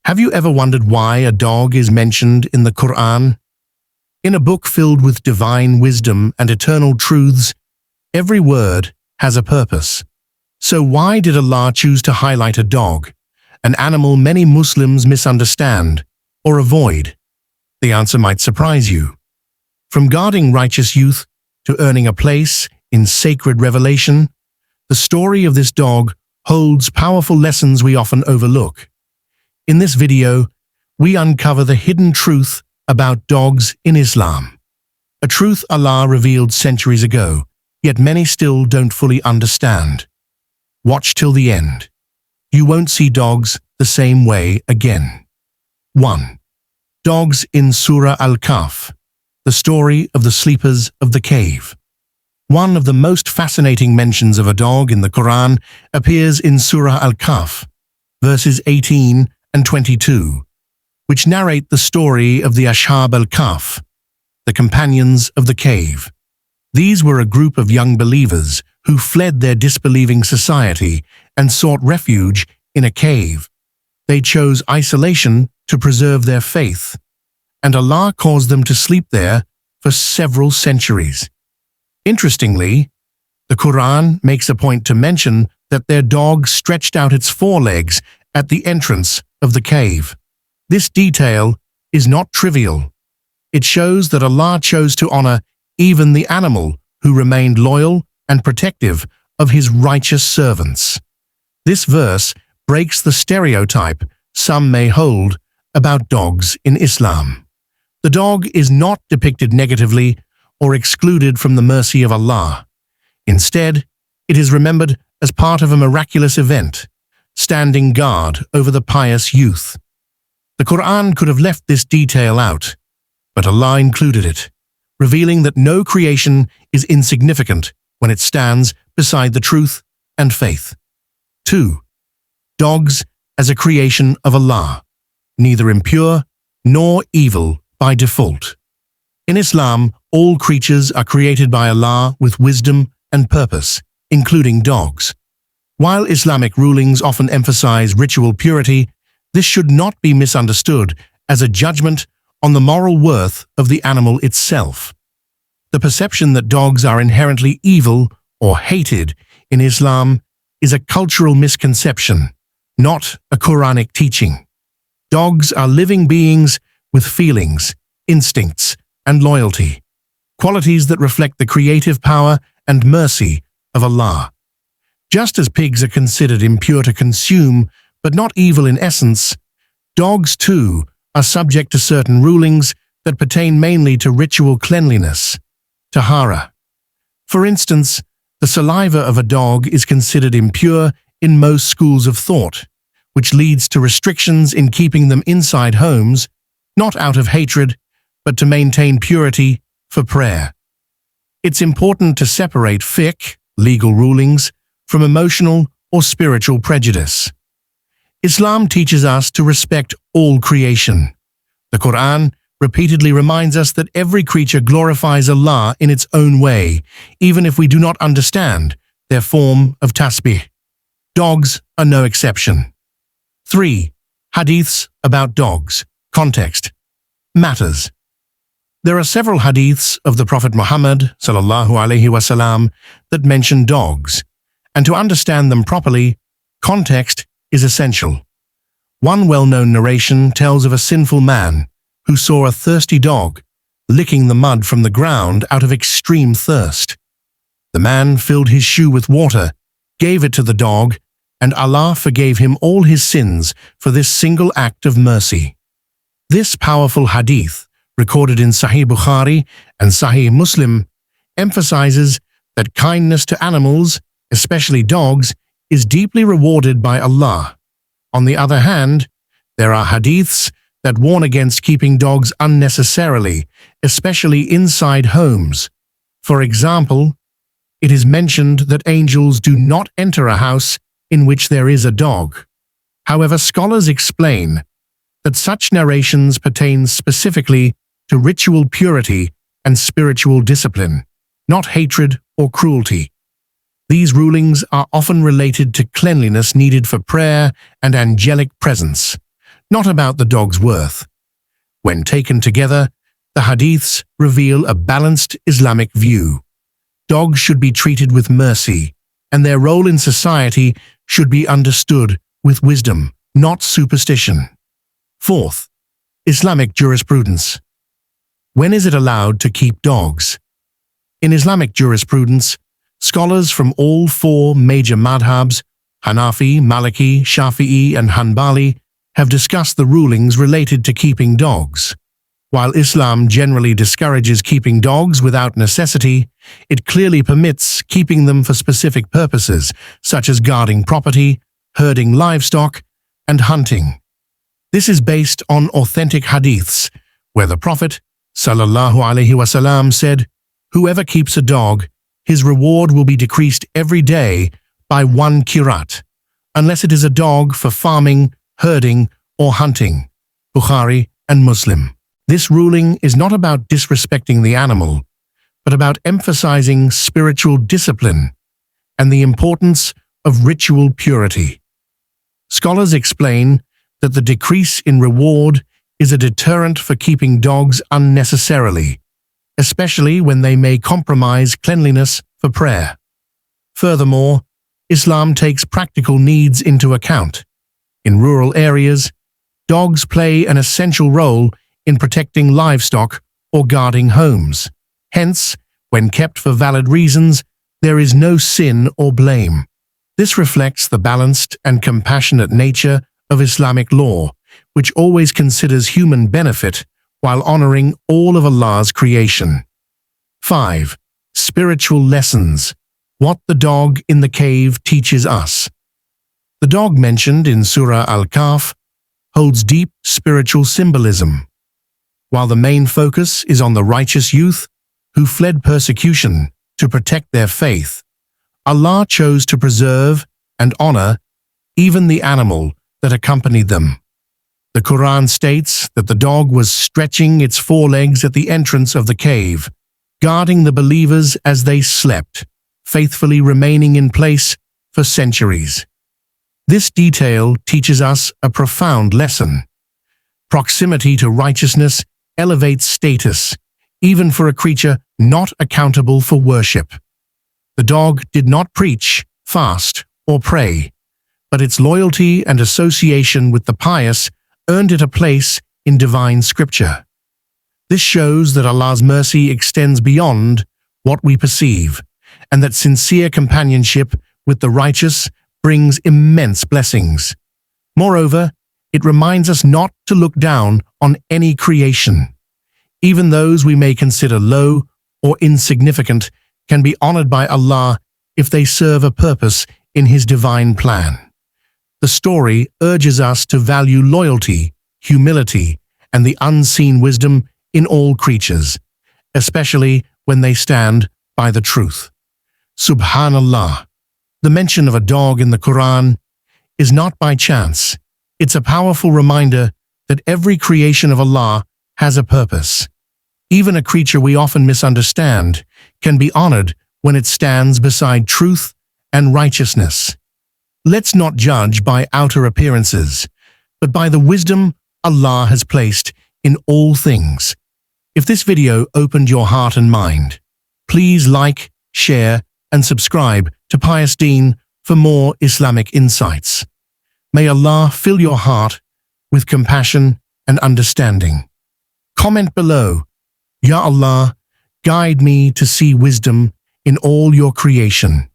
Have you ever wondered why a dog is mentioned in the Qur'an? In a book filled with divine wisdom and eternal truths, every word has a purpose. So why did Allah choose to highlight a dog, an animal many Muslims misunderstand or avoid? The answer might surprise you. From guarding righteous youth to earning a place in sacred revelation, the story of this dog holds powerful lessons we often overlook. In this video, we uncover the hidden truth about dogs in Islam. A truth Allah revealed centuries ago, yet many still don't fully understand. Watch till the end. You won't see dogs the same way again. 1. Dogs in Surah Al-Kahf, the story of the sleepers of the cave. One of the most fascinating mentions of a dog in the Quran appears in Surah Al-Kahf, verses 18 and 22, which narrate the story of the Ashab al-Kahf, the companions of the cave. These were a group of young believers who fled their disbelieving society and sought refuge in a cave. They chose isolation to preserve their faith, and Allah caused them to sleep there for several centuries. Interestingly, the Quran makes a point to mention that their dog stretched out its forelegs at the entrance of the cave. This detail is not trivial. It shows that Allah chose to honor even the animal who remained loyal and protective of His righteous servants. This verse breaks the stereotype some may hold about dogs in Islam. The dog is not depicted negatively or excluded from the mercy of Allah. Instead, it is remembered as part of a miraculous event, standing guard over the pious youth. The Quran could have left this detail out, but Allah included it, revealing that no creation is insignificant when it stands beside the truth and faith. 2. Dogs as a creation of Allah, neither impure nor evil by default. In Islam, all creatures are created by Allah with wisdom and purpose, including dogs. While Islamic rulings often emphasize ritual purity, this should not be misunderstood as a judgment on the moral worth of the animal itself. The perception that dogs are inherently evil or hated in Islam is a cultural misconception, not a Quranic teaching. Dogs are living beings with feelings, instincts, and loyalty, qualities that reflect the creative power and mercy of Allah. Just as pigs are considered impure to consume, but not evil in essence, dogs too are subject to certain rulings that pertain mainly to ritual cleanliness, tahara. For instance, the saliva of a dog is considered impure in most schools of thought, which leads to restrictions in keeping them inside homes, not out of hatred, but to maintain purity for prayer. It's important to separate fiqh, legal rulings, from emotional or spiritual prejudice. Islam teaches us to respect all creation. The Quran repeatedly reminds us that every creature glorifies Allah in its own way, even if we do not understand their form of tasbih. Dogs are no exception. 3. Hadiths about dogs. Context matters. There are several hadiths of the Prophet Muhammad ﷺ that mention dogs, and to understand them properly, context is essential. One well-known narration tells of a sinful man who saw a thirsty dog licking the mud from the ground out of extreme thirst. The man filled his shoe with water, gave it to the dog, and Allah forgave him all his sins for this single act of mercy. This powerful hadith, recorded in Sahih Bukhari and Sahih Muslim, emphasizes that kindness to animals, especially dogs, is deeply rewarded by Allah. On the other hand, there are hadiths that warn against keeping dogs unnecessarily, especially inside homes. For example, it is mentioned that angels do not enter a house in which there is a dog. However, scholars explain that such narrations pertain specifically to ritual purity and spiritual discipline, not hatred or cruelty. These rulings are often related to cleanliness needed for prayer and angelic presence, not about the dog's worth. When taken together, the Hadiths reveal a balanced Islamic view. Dogs should be treated with mercy, and their role in society should be understood with wisdom, not superstition. Fourth, Islamic jurisprudence. When is it allowed to keep dogs? In Islamic jurisprudence, scholars from all four major madhabs, Hanafi, Maliki, Shafi'i, and Hanbali, have discussed the rulings related to keeping dogs. While Islam generally discourages keeping dogs without necessity, it clearly permits keeping them for specific purposes, such as guarding property, herding livestock, and hunting. This is based on authentic hadiths, where the Prophet ﷺ said, "Whoever keeps a dog, his reward will be decreased every day by 1 qirat, unless it is a dog for farming, herding, or hunting." Bukhari and Muslim. This ruling is not about disrespecting the animal, but about emphasizing spiritual discipline and the importance of ritual purity. Scholars explain that the decrease in reward is a deterrent for keeping dogs unnecessarily, especially when they may compromise cleanliness for prayer. Furthermore, Islam takes practical needs into account. In rural areas, dogs play an essential role in protecting livestock or guarding homes. Hence, when kept for valid reasons, there is no sin or blame. This reflects the balanced and compassionate nature of Islamic law, which always considers human benefit while honoring all of Allah's creation. 5. Spiritual lessons. What the dog in the cave teaches us. The dog mentioned in Surah Al-Kahf holds deep spiritual symbolism. While the main focus is on the righteous youth who fled persecution to protect their faith, Allah chose to preserve and honor even the animal that accompanied them. The Qur'an states that the dog was stretching its forelegs at the entrance of the cave, guarding the believers as they slept, faithfully remaining in place for centuries. This detail teaches us a profound lesson. Proximity to righteousness elevates status, even for a creature not accountable for worship. The dog did not preach, fast, or pray, but its loyalty and association with the pious earned it a place in divine scripture. This shows that Allah's mercy extends beyond what we perceive, and that sincere companionship with the righteous brings immense blessings. Moreover, it reminds us not to look down on any creation. Even those we may consider low or insignificant can be honored by Allah if they serve a purpose in His divine plan. The story urges us to value loyalty, humility, and the unseen wisdom in all creatures, especially when they stand by the truth. Subhanallah. The mention of a dog in the Qur'an is not by chance. It's a powerful reminder that every creation of Allah has a purpose. Even a creature we often misunderstand can be honored when it stands beside truth and righteousness. Let's not judge by outer appearances, but by the wisdom Allah has placed in all things. If this video opened your heart and mind, please like, share, and subscribe to Pious Deen for more Islamic insights. May Allah fill your heart with compassion and understanding. Comment below, Ya Allah, guide me to see wisdom in all your creation.